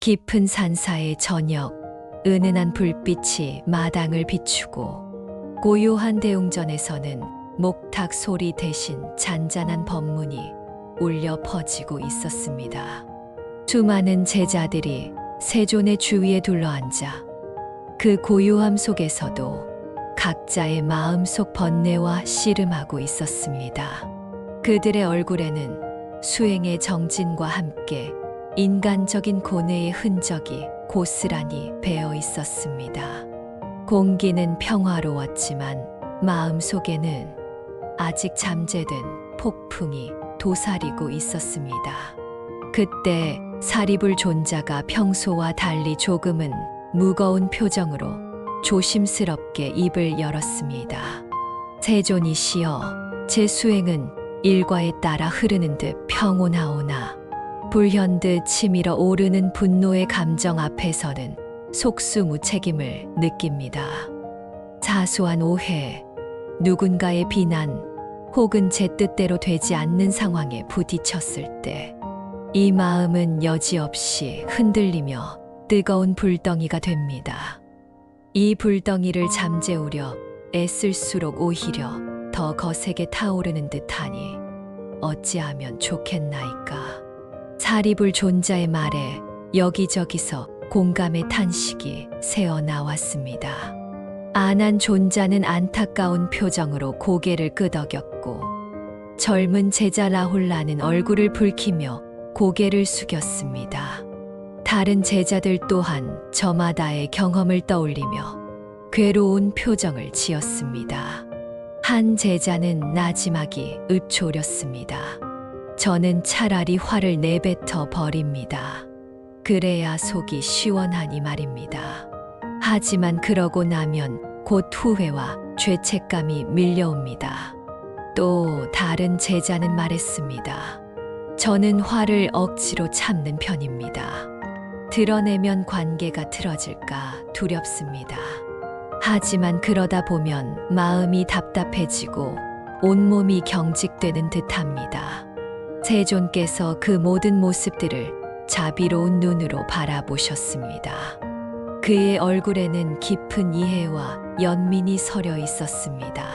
깊은 산사의 저녁, 은은한 불빛이 마당을 비추고 고요한 대웅전에서는 목탁 소리 대신 잔잔한 법문이 울려 퍼지고 있었습니다. 수많은 제자들이 세존의 주위에 둘러앉아 그 고요함 속에서도 각자의 마음속 번뇌와 씨름하고 있었습니다. 그들의 얼굴에는 수행의 정진과 함께 인간적인 고뇌의 흔적이 고스란히 배어 있었습니다. 공기는 평화로웠지만 마음속에는 아직 잠재된 폭풍이 도사리고 있었습니다. 그때 사리불 존자가 평소와 달리 조금은 무거운 표정으로 조심스럽게 입을 열었습니다. 세존이시여, 제 수행은 일과에 따라 흐르는 듯 평온하오나 불현듯 치밀어 오르는 분노의 감정 앞에서는 속수무책임을 느낍니다. 사소한 오해, 누군가의 비난, 혹은 제 뜻대로 되지 않는 상황에 부딪혔을 때 이 마음은 여지없이 흔들리며 뜨거운 불덩이가 됩니다. 이 불덩이를 잠재우려 애쓸수록 오히려 더 거세게 타오르는 듯하니 어찌하면 좋겠나이까. 사리불 존자의 말에 여기저기서 공감의 탄식이 새어나왔습니다. 안한 존자는 안타까운 표정으로 고개를 끄덕였고 젊은 제자 라홀라는 얼굴을 붉히며 고개를 숙였습니다. 다른 제자들 또한 저마다의 경험을 떠올리며 괴로운 표정을 지었습니다. 한 제자는 나지막이 읊조렸습니다. 저는 차라리 화를 내뱉어 버립니다. 그래야 속이 시원하니 말입니다. 하지만 그러고 나면 곧 후회와 죄책감이 밀려옵니다. 또 다른 제자는 말했습니다. 저는 화를 억지로 참는 편입니다. 드러내면 관계가 틀어질까 두렵습니다. 하지만 그러다 보면 마음이 답답해지고 온몸이 경직되는 듯합니다. 세존께서 그 모든 모습들을 자비로운 눈으로 바라보셨습니다. 그의 얼굴에는 깊은 이해와 연민이 서려 있었습니다.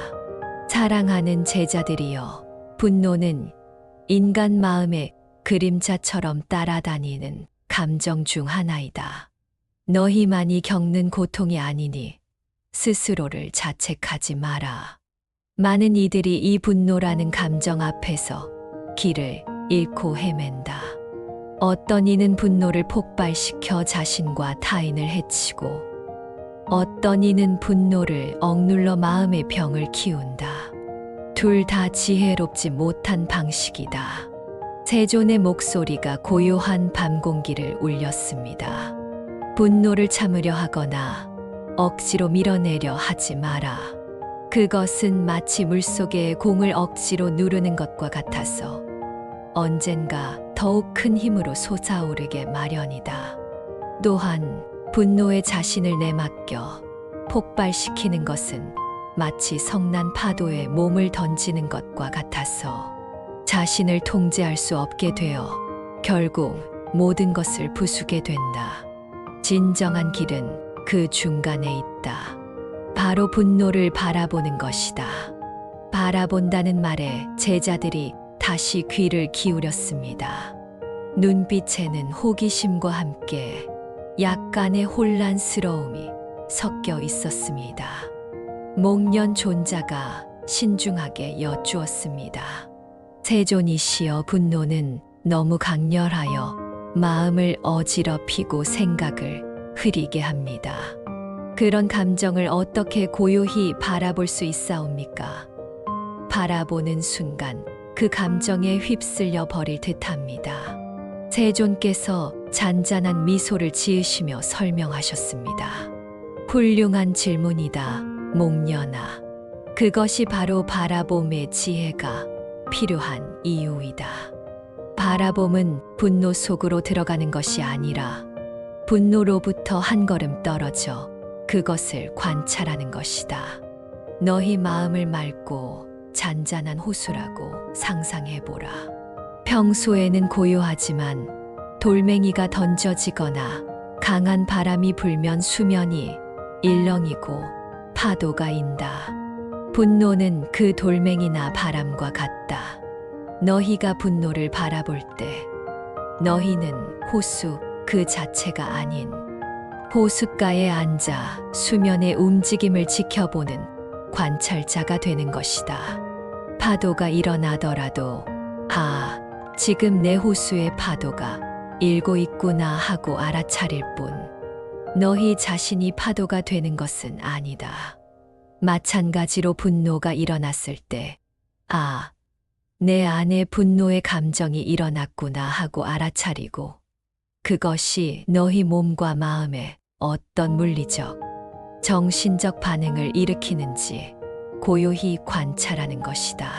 사랑하는 제자들이여, 분노는 인간 마음의 그림자처럼 따라다니는 감정 중 하나이다. 너희만이 겪는 고통이 아니니 스스로를 자책하지 마라. 많은 이들이 이 분노라는 감정 앞에서 길을 잃고 헤맨다. 어떤 이는 분노를 폭발시켜 자신과 타인을 해치고 어떤 이는 분노를 억눌러 마음의 병을 키운다. 둘 다 지혜롭지 못한 방식이다. 세존의 목소리가 고요한 밤 공기를 울렸습니다. 분노를 참으려 하거나 억지로 밀어내려 하지 마라. 그것은 마치 물속에 공을 억지로 누르는 것과 같아서 언젠가 더욱 큰 힘으로 솟아오르게 마련이다. 또한 분노에 자신을 내맡겨 폭발시키는 것은 마치 성난 파도에 몸을 던지는 것과 같아서 자신을 통제할 수 없게 되어 결국 모든 것을 부수게 된다. 진정한 길은 그 중간에 있다. 바로 분노를 바라보는 것이다. 바라본다는 말에 제자들이 다시 귀를 기울였습니다. 눈빛에는 호기심과 함께 약간의 혼란스러움이 섞여 있었습니다. 목련 존자가 신중하게 여쭈었습니다. 세존이시여, 분노는 너무 강렬하여 마음을 어지럽히고 생각을 흐리게 합니다. 그런 감정을 어떻게 고요히 바라볼 수 있사옵니까? 바라보는 순간 그 감정에 휩쓸려 버릴 듯합니다. 세존께서 잔잔한 미소를 지으시며 설명하셨습니다. 훌륭한 질문이다, 목련아. 그것이 바로 바라봄의 지혜가 필요한 이유이다. 바라봄은 분노 속으로 들어가는 것이 아니라 분노로부터 한 걸음 떨어져 그것을 관찰하는 것이다. 너희 마음을 맑고 잔잔한 호수라고 상상해보라. 평소에는 고요하지만 돌멩이가 던져지거나 강한 바람이 불면 수면이 일렁이고 파도가 인다. 분노는 그 돌멩이나 바람과 같다. 너희가 분노를 바라볼 때 너희는 호수 그 자체가 아닌 호숫가에 앉아 수면의 움직임을 지켜보는 관찰자가 되는 것이다. 파도가 일어나더라도 아, 지금 내 호수의 파도가 일고 있구나 하고 알아차릴 뿐 너희 자신이 파도가 되는 것은 아니다. 마찬가지로 분노가 일어났을 때 아, 내 안에 분노의 감정이 일어났구나 하고 알아차리고 그것이 너희 몸과 마음에 어떤 물리적, 정신적 반응을 일으키는지 고요히 관찰하는 것이다.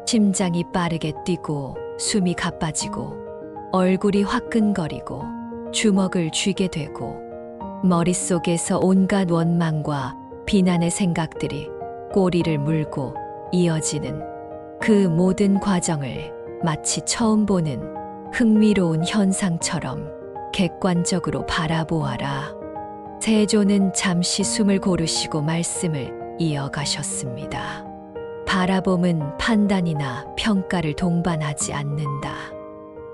심장이 빠르게 뛰고 숨이 가빠지고 얼굴이 화끈거리고 주먹을 쥐게 되고 머릿속에서 온갖 원망과 비난의 생각들이 꼬리를 물고 이어지는 그 모든 과정을 마치 처음 보는 흥미로운 현상처럼 객관적으로 바라보아라. 세조는 잠시 숨을 고르시고 말씀을 이어가셨습니다. 바라봄은 판단이나 평가를 동반하지 않는다.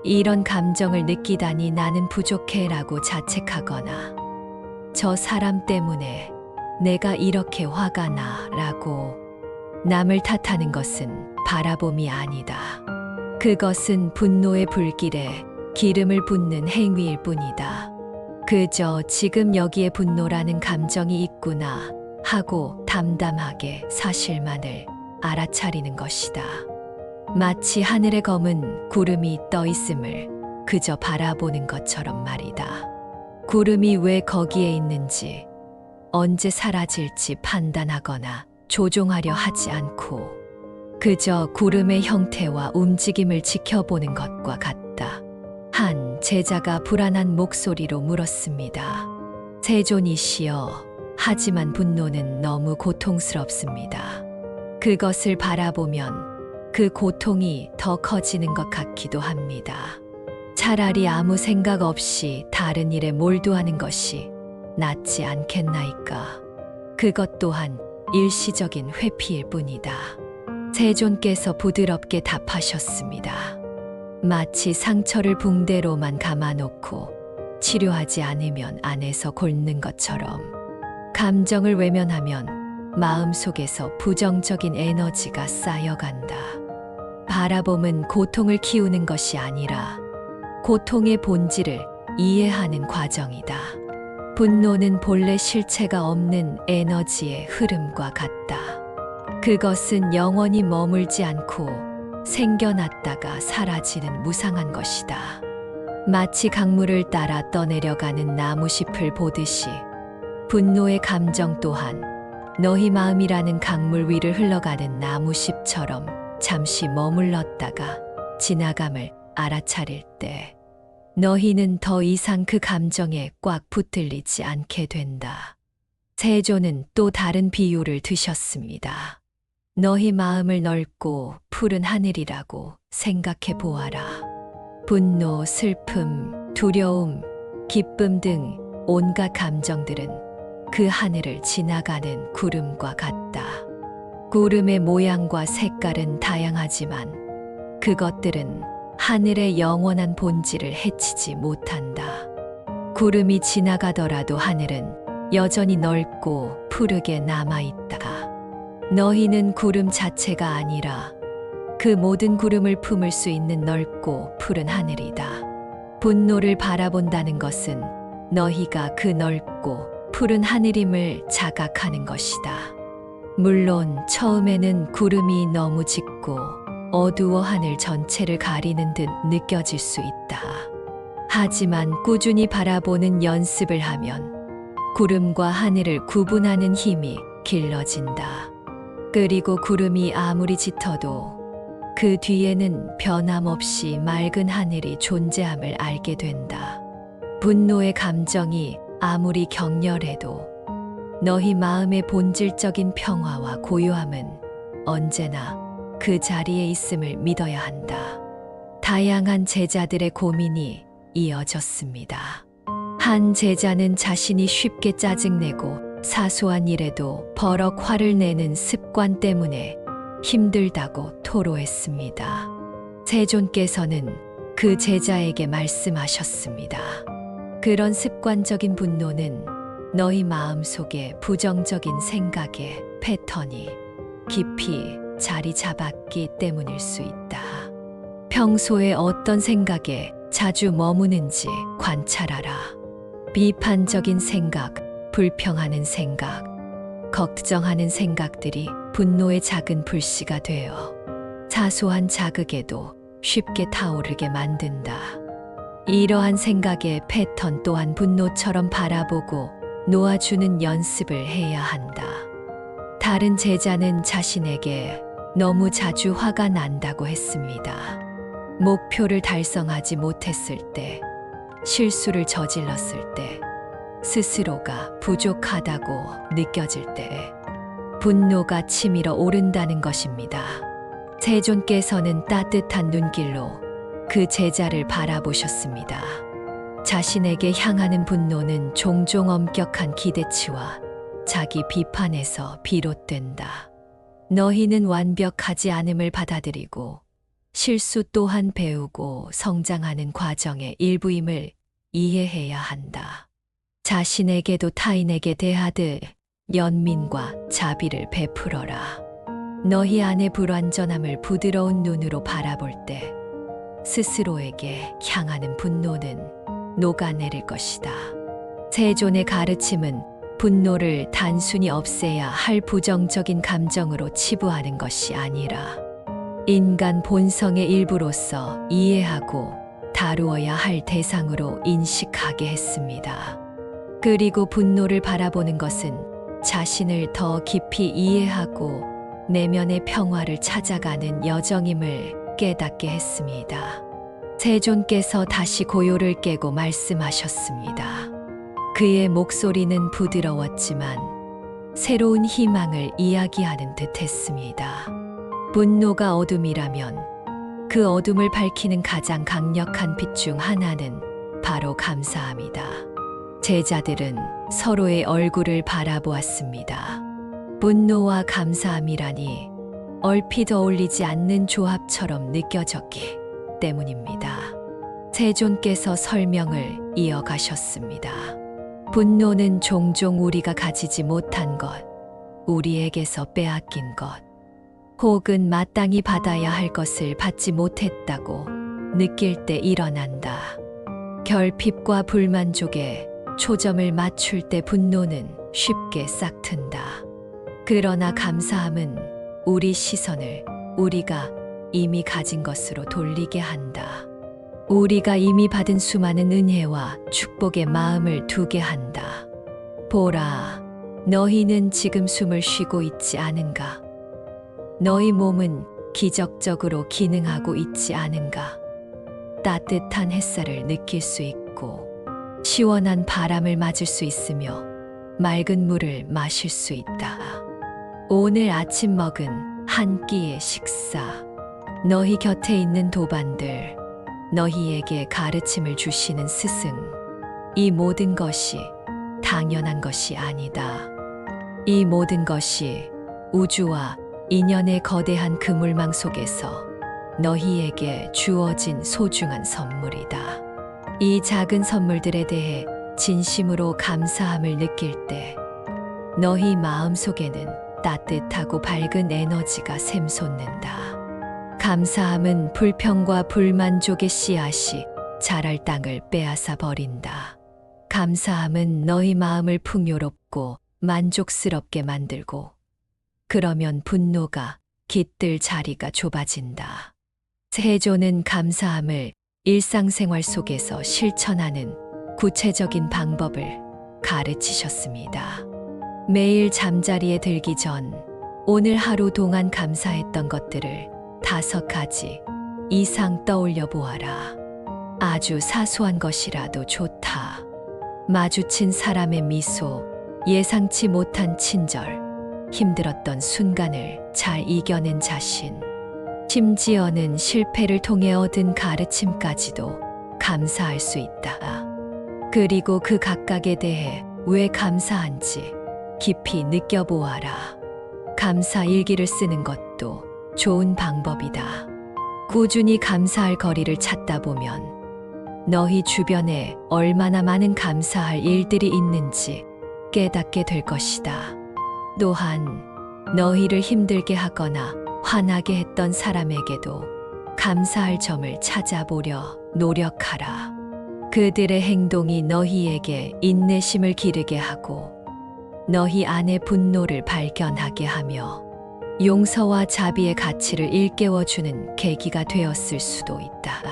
이런 감정을 느끼다니 나는 부족해라고 자책하거나 저 사람 때문에 내가 이렇게 화가 나라고 남을 탓하는 것은 바라봄이 아니다. 그것은 분노의 불길에 기름을 붓는 행위일 뿐이다. 그저 지금 여기에 분노라는 감정이 있구나 하고 담담하게 사실만을 알아차리는 것이다. 마치 하늘에 검은 구름이 떠 있음을 그저 바라보는 것처럼 말이다. 구름이 왜 거기에 있는지, 언제 사라질지 판단하거나 조종하려 하지 않고 그저 구름의 형태와 움직임을 지켜보는 것과 같다. 한 제자가 불안한 목소리로 물었습니다. 세존이시여, 하지만 분노는 너무 고통스럽습니다. 그것을 바라보면 그 고통이 더 커지는 것 같기도 합니다. 차라리 아무 생각 없이 다른 일에 몰두하는 것이 낫지 않겠나이까. 그것 또한 일시적인 회피일 뿐이다. 세존께서 부드럽게 답하셨습니다. 마치 상처를 붕대로만 감아놓고 치료하지 않으면 안에서 곪는 것처럼 감정을 외면하면 마음속에서 부정적인 에너지가 쌓여간다. 바라봄은 고통을 키우는 것이 아니라 고통의 본질을 이해하는 과정이다. 분노는 본래 실체가 없는 에너지의 흐름과 같다. 그것은 영원히 머물지 않고 생겨났다가 사라지는 무상한 것이다. 마치 강물을 따라 떠내려가는 나무잎을 보듯이 분노의 감정 또한 너희 마음이라는 강물 위를 흘러가는 나무잎처럼 잠시 머물렀다가 지나감을 알아차릴 때 너희는 더 이상 그 감정에 꽉 붙들리지 않게 된다. 세조는 또 다른 비유를 드셨습니다. 너희 마음을 넓고 푸른 하늘이라고 생각해 보아라. 분노, 슬픔, 두려움, 기쁨 등 온갖 감정들은 그 하늘을 지나가는 구름과 같다. 구름의 모양과 색깔은 다양하지만 그것들은 하늘의 영원한 본질을 해치지 못한다. 구름이 지나가더라도 하늘은 여전히 넓고 푸르게 남아있다. 너희는 구름 자체가 아니라 그 모든 구름을 품을 수 있는 넓고 푸른 하늘이다. 분노를 바라본다는 것은 너희가 그 넓고 푸른 하늘임을 자각하는 것이다. 물론 처음에는 구름이 너무 짙고 어두워 하늘 전체를 가리는 듯 느껴질 수 있다. 하지만 꾸준히 바라보는 연습을 하면 구름과 하늘을 구분하는 힘이 길러진다. 그리고 구름이 아무리 짙어도 그 뒤에는 변함없이 맑은 하늘이 존재함을 알게 된다. 분노의 감정이 아무리 격렬해도 너희 마음의 본질적인 평화와 고요함은 언제나 그 자리에 있음을 믿어야 한다. 다양한 제자들의 고민이 이어졌습니다. 한 제자는 자신이 쉽게 짜증내고 사소한 일에도 버럭 화를 내는 습관 때문에 힘들다고 토로했습니다. 세존께서는 그 제자에게 말씀하셨습니다. 그런 습관적인 분노는 너희 마음속에 부정적인 생각의 패턴이 깊이 자리 잡았기 때문일 수 있다. 평소에 어떤 생각에 자주 머무는지 관찰하라. 비판적인 생각, 불평하는 생각, 걱정하는 생각들이 분노의 작은 불씨가 되어 사소한 자극에도 쉽게 타오르게 만든다. 이러한 생각의 패턴 또한 분노처럼 바라보고 놓아주는 연습을 해야 한다. 다른 제자는 자신에게 너무 자주 화가 난다고 했습니다. 목표를 달성하지 못했을 때, 실수를 저질렀을 때, 스스로가 부족하다고 느껴질 때, 분노가 치밀어 오른다는 것입니다. 세존께서는 따뜻한 눈길로 그 제자를 바라보셨습니다. 자신에게 향하는 분노는 종종 엄격한 기대치와 자기 비판에서 비롯된다. 너희는 완벽하지 않음을 받아들이고 실수 또한 배우고 성장하는 과정의 일부임을 이해해야 한다. 자신에게도 타인에게 대하듯 연민과 자비를 베풀어라. 너희 안의 불완전함을 부드러운 눈으로 바라볼 때 스스로에게 향하는 분노는 녹아내릴 것이다. 세존의 가르침은 분노를 단순히 없애야 할 부정적인 감정으로 치부하는 것이 아니라 인간 본성의 일부로서 이해하고 다루어야 할 대상으로 인식하게 했습니다. 그리고 분노를 바라보는 것은 자신을 더 깊이 이해하고 내면의 평화를 찾아가는 여정임을 깨닫게 했습니다. 세존께서 다시 고요를 깨고 말씀하셨습니다. 그의 목소리는 부드러웠지만 새로운 희망을 이야기하는 듯 했습니다. 분노가 어둠이라면 그 어둠을 밝히는 가장 강력한 빛 중 하나는 바로 감사함이다. 제자들은 서로의 얼굴을 바라보았습니다. 분노와 감사함이라니 얼핏 어울리지 않는 조합처럼 느껴졌기 때문입니다. 세존께서 설명을 이어가셨습니다. 분노는 종종 우리가 가지지 못한 것, 우리에게서 빼앗긴 것, 혹은 마땅히 받아야 할 것을 받지 못했다고 느낄 때 일어난다. 결핍과 불만족에 초점을 맞출 때 분노는 쉽게 싹튼다. 그러나 감사함은 우리 시선을 우리가 이미 가진 것으로 돌리게 한다. 우리가 이미 받은 수많은 은혜와 축복의 마음을 두게 한다. 보라, 너희는 지금 숨을 쉬고 있지 않은가? 너희 몸은 기적적으로 기능하고 있지 않은가? 따뜻한 햇살을 느낄 수 있고 시원한 바람을 맞을 수 있으며 맑은 물을 마실 수 있다. 오늘 아침 먹은 한 끼의 식사, 너희 곁에 있는 도반들, 너희에게 가르침을 주시는 스승, 이 모든 것이 당연한 것이 아니다. 이 모든 것이 우주와 인연의 거대한 그물망 속에서 너희에게 주어진 소중한 선물이다. 이 작은 선물들에 대해 진심으로 감사함을 느낄 때 너희 마음속에는 따뜻하고 밝은 에너지가 샘솟는다. 감사함은 불평과 불만족의 씨앗이 자랄 땅을 빼앗아 버린다. 감사함은 너희 마음을 풍요롭고 만족스럽게 만들고 그러면 분노가 깃들 자리가 좁아진다. 세존은 감사함을 일상생활 속에서 실천하는 구체적인 방법을 가르치셨습니다. 매일 잠자리에 들기 전 오늘 하루 동안 감사했던 것들을 5가지 이상 떠올려 보아라. 아주 사소한 것이라도 좋다. 마주친 사람의 미소, 예상치 못한 친절, 힘들었던 순간을 잘 이겨낸 자신, 심지어는 실패를 통해 얻은 가르침까지도 감사할 수 있다. 그리고 그 각각에 대해 왜 감사한지 깊이 느껴보아라. 감사 일기를 쓰는 것도 좋은 방법이다. 꾸준히 감사할 거리를 찾다 보면 너희 주변에 얼마나 많은 감사할 일들이 있는지 깨닫게 될 것이다. 또한 너희를 힘들게 하거나 화나게 했던 사람에게도 감사할 점을 찾아보려 노력하라. 그들의 행동이 너희에게 인내심을 기르게 하고 너희 안의 분노를 발견하게 하며 용서와 자비의 가치를 일깨워주는 계기가 되었을 수도 있다.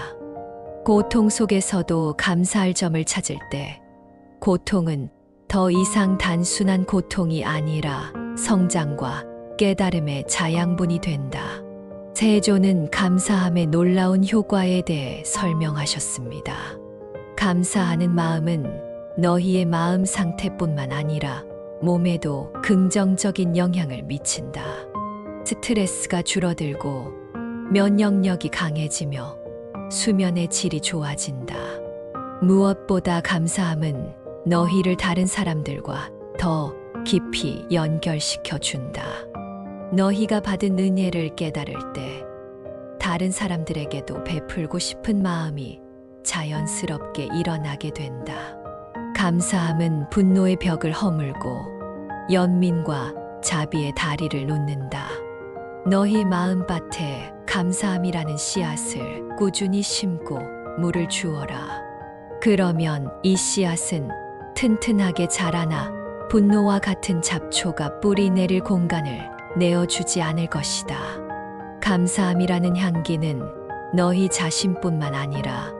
고통 속에서도 감사할 점을 찾을 때 고통은 더 이상 단순한 고통이 아니라 성장과 깨달음의 자양분이 된다. 세조는 감사함의 놀라운 효과에 대해 설명하셨습니다. 감사하는 마음은 너희의 마음 상태뿐만 아니라 몸에도 긍정적인 영향을 미친다. 스트레스가 줄어들고 면역력이 강해지며 수면의 질이 좋아진다. 무엇보다 감사함은 너희를 다른 사람들과 더 깊이 연결시켜 준다. 너희가 받은 은혜를 깨달을 때 다른 사람들에게도 베풀고 싶은 마음이 자연스럽게 일어나게 된다. 감사함은 분노의 벽을 허물고 연민과 자비의 다리를 놓는다. 너희 마음밭에 감사함이라는 씨앗을 꾸준히 심고 물을 주어라. 그러면 이 씨앗은 튼튼하게 자라나 분노와 같은 잡초가 뿌리 내릴 공간을 내어주지 않을 것이다. 감사함이라는 향기는 너희 자신뿐만 아니라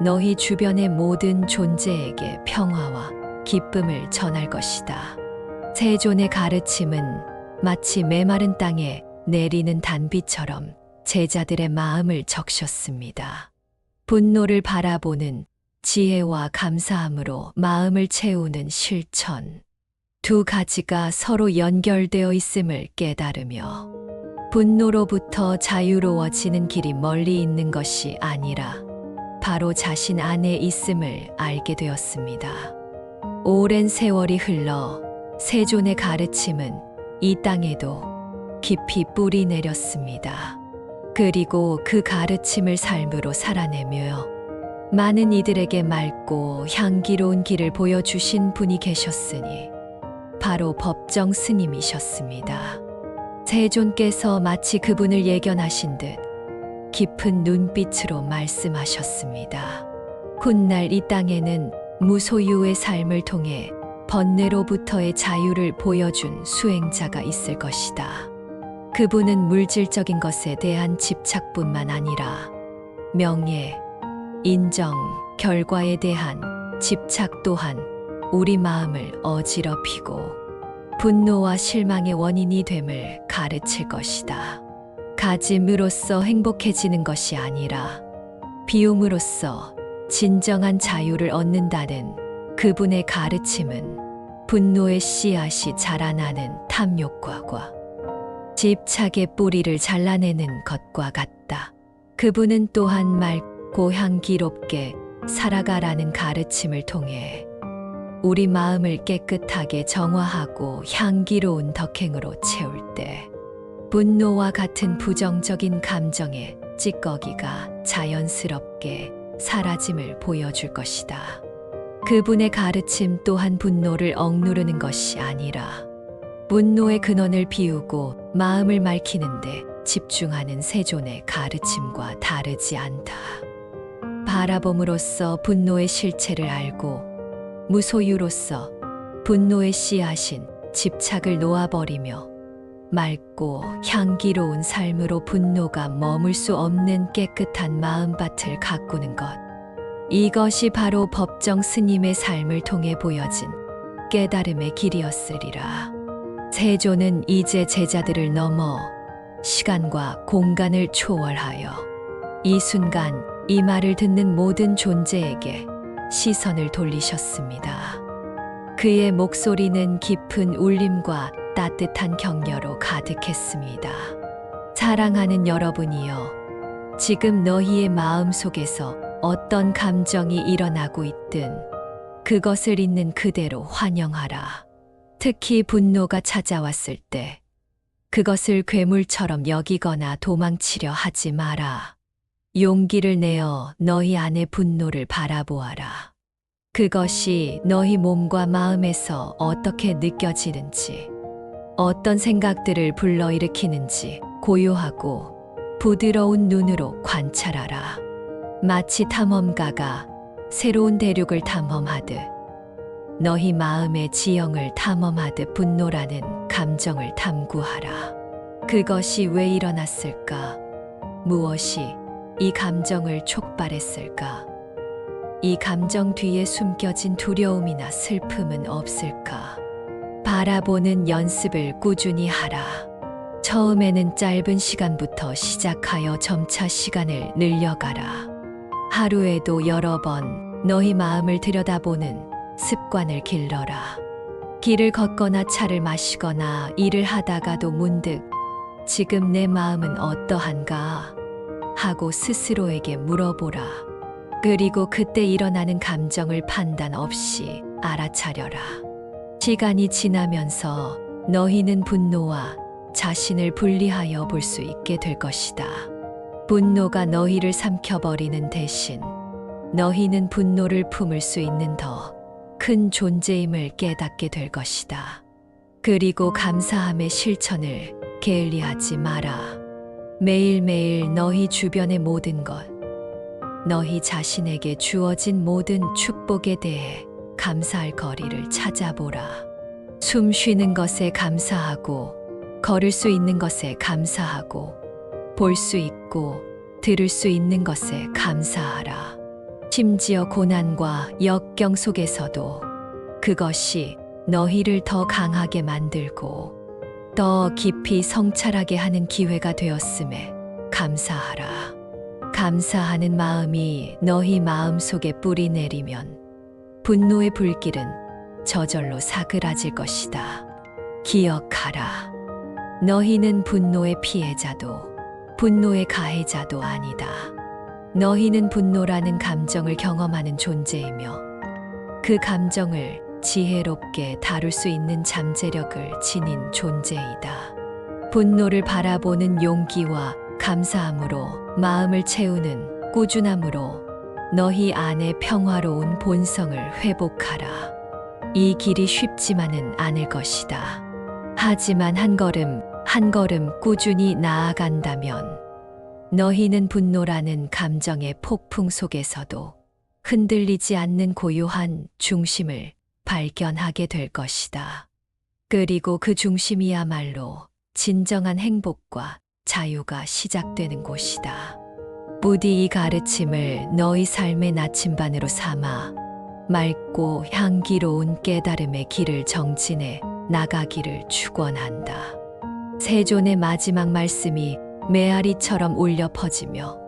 너희 주변의 모든 존재에게 평화와 기쁨을 전할 것이다. 세존의 가르침은 마치 메마른 땅에 내리는 단비처럼 제자들의 마음을 적셨습니다. 분노를 바라보는 지혜와 감사함으로 마음을 채우는 실천. 두 가지가 서로 연결되어 있음을 깨달으며 분노로부터 자유로워지는 길이 멀리 있는 것이 아니라 바로 자신 안에 있음을 알게 되었습니다. 오랜 세월이 흘러 세존의 가르침은 이 땅에도 깊이 뿌리 내렸습니다. 그리고 그 가르침을 삶으로 살아내며 많은 이들에게 맑고 향기로운 길을 보여주신 분이 계셨으니 바로 법정 스님이셨습니다. 세존께서 마치 그분을 예견하신 듯 깊은 눈빛으로 말씀하셨습니다. 훗날 이 땅에는 무소유의 삶을 통해 번뇌로부터의 자유를 보여준 수행자가 있을 것이다. 그분은 물질적인 것에 대한 집착뿐만 아니라 명예, 인정, 결과에 대한 집착 또한 우리 마음을 어지럽히고 분노와 실망의 원인이 됨을 가르칠 것이다. 가짐으로써 행복해지는 것이 아니라 비움으로써 진정한 자유를 얻는다는 그분의 가르침은 분노의 씨앗이 자라나는 탐욕과과 집착의 뿌리를 잘라내는 것과 같다. 그분은 또한 맑고 향기롭게 살아가라는 가르침을 통해 우리 마음을 깨끗하게 정화하고 향기로운 덕행으로 채울 때 분노와 같은 부정적인 감정의 찌꺼기가 자연스럽게 사라짐을 보여줄 것이다. 그분의 가르침 또한 분노를 억누르는 것이 아니라 분노의 근원을 비우고 마음을 맑히는데 집중하는 세존의 가르침과 다르지 않다. 바라봄으로써 분노의 실체를 알고 무소유로서 분노의 씨앗인 집착을 놓아버리며 맑고 향기로운 삶으로 분노가 머물 수 없는 깨끗한 마음밭을 가꾸는 것. 이것이 바로 법정 스님의 삶을 통해 보여진 깨달음의 길이었으리라. 세존은 이제 제자들을 넘어 시간과 공간을 초월하여 이 순간 이 말을 듣는 모든 존재에게 시선을 돌리셨습니다. 그의 목소리는 깊은 울림과 따뜻한 격려로 가득했습니다. 사랑하는 여러분이여, 지금 너희의 마음 속에서 어떤 감정이 일어나고 있든 그것을 있는 그대로 환영하라. 특히 분노가 찾아왔을 때 그것을 괴물처럼 여기거나 도망치려 하지 마라. 용기를 내어 너희 안의 분노를 바라보아라. 그것이 너희 몸과 마음에서 어떻게 느껴지는지, 어떤 생각들을 불러일으키는지 고요하고 부드러운 눈으로 관찰하라. 마치 탐험가가 새로운 대륙을 탐험하듯 너희 마음의 지형을 탐험하듯 분노라는 감정을 탐구하라. 그것이 왜 일어났을까? 무엇이 이 감정을 촉발했을까? 이 감정 뒤에 숨겨진 두려움이나 슬픔은 없을까? 바라보는 연습을 꾸준히 하라. 처음에는 짧은 시간부터 시작하여 점차 시간을 늘려가라. 하루에도 여러 번 너희 마음을 들여다보는 습관을 길러라. 길을 걷거나 차를 마시거나 일을 하다가도 문득 지금 내 마음은 어떠한가 하고 스스로에게 물어보라. 그리고 그때 일어나는 감정을 판단 없이 알아차려라. 시간이 지나면서 너희는 분노와 자신을 분리하여 볼 수 있게 될 것이다. 분노가 너희를 삼켜버리는 대신 너희는 분노를 품을 수 있는 더 큰 존재임을 깨닫게 될 것이다. 그리고 감사함의 실천을 게을리하지 마라. 매일매일 너희 주변의 모든 것, 너희 자신에게 주어진 모든 축복에 대해 감사할 거리를 찾아보라. 숨 쉬는 것에 감사하고, 걸을 수 있는 것에 감사하고, 볼 수 있고 들을 수 있는 것에 감사하라. 심지어 고난과 역경 속에서도 그것이 너희를 더 강하게 만들고 더 깊이 성찰하게 하는 기회가 되었음에 감사하라. 감사하는 마음이 너희 마음속에 뿌리 내리면 분노의 불길은 저절로 사그라질 것이다. 기억하라. 너희는 분노의 피해자도 분노의 가해자도 아니다. 너희는 분노라는 감정을 경험하는 존재이며 그 감정을 지혜롭게 다룰 수 있는 잠재력을 지닌 존재이다. 분노를 바라보는 용기와 감사함으로 마음을 채우는 꾸준함으로 너희 안의 평화로운 본성을 회복하라. 이 길이 쉽지만은 않을 것이다. 하지만 한 걸음 한 걸음 꾸준히 나아간다면 너희는 분노라는 감정의 폭풍 속에서도 흔들리지 않는 고요한 중심을 발견하게 될 것이다. 그리고 그 중심이야말로 진정한 행복과 자유가 시작되는 곳이다. 부디 이 가르침을 너희 삶의 나침반으로 삼아 맑고 향기로운 깨달음의 길을 정진해 나가기를 축원한다. 세존의 마지막 말씀이 메아리처럼 울려 퍼지며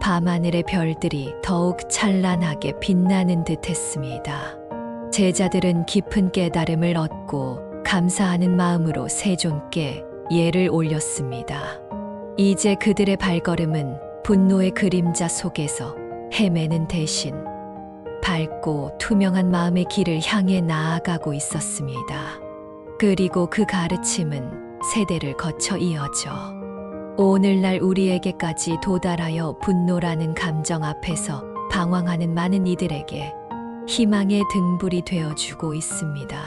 밤하늘의 별들이 더욱 찬란하게 빛나는 듯 했습니다. 제자들은 깊은 깨달음을 얻고 감사하는 마음으로 세존께 예를 올렸습니다. 이제 그들의 발걸음은 분노의 그림자 속에서 헤매는 대신 밝고 투명한 마음의 길을 향해 나아가고 있었습니다. 그리고 그 가르침은 세대를 거쳐 이어져 오늘날 우리에게까지 도달하여 분노라는 감정 앞에서 방황하는 많은 이들에게 희망의 등불이 되어주고 있습니다.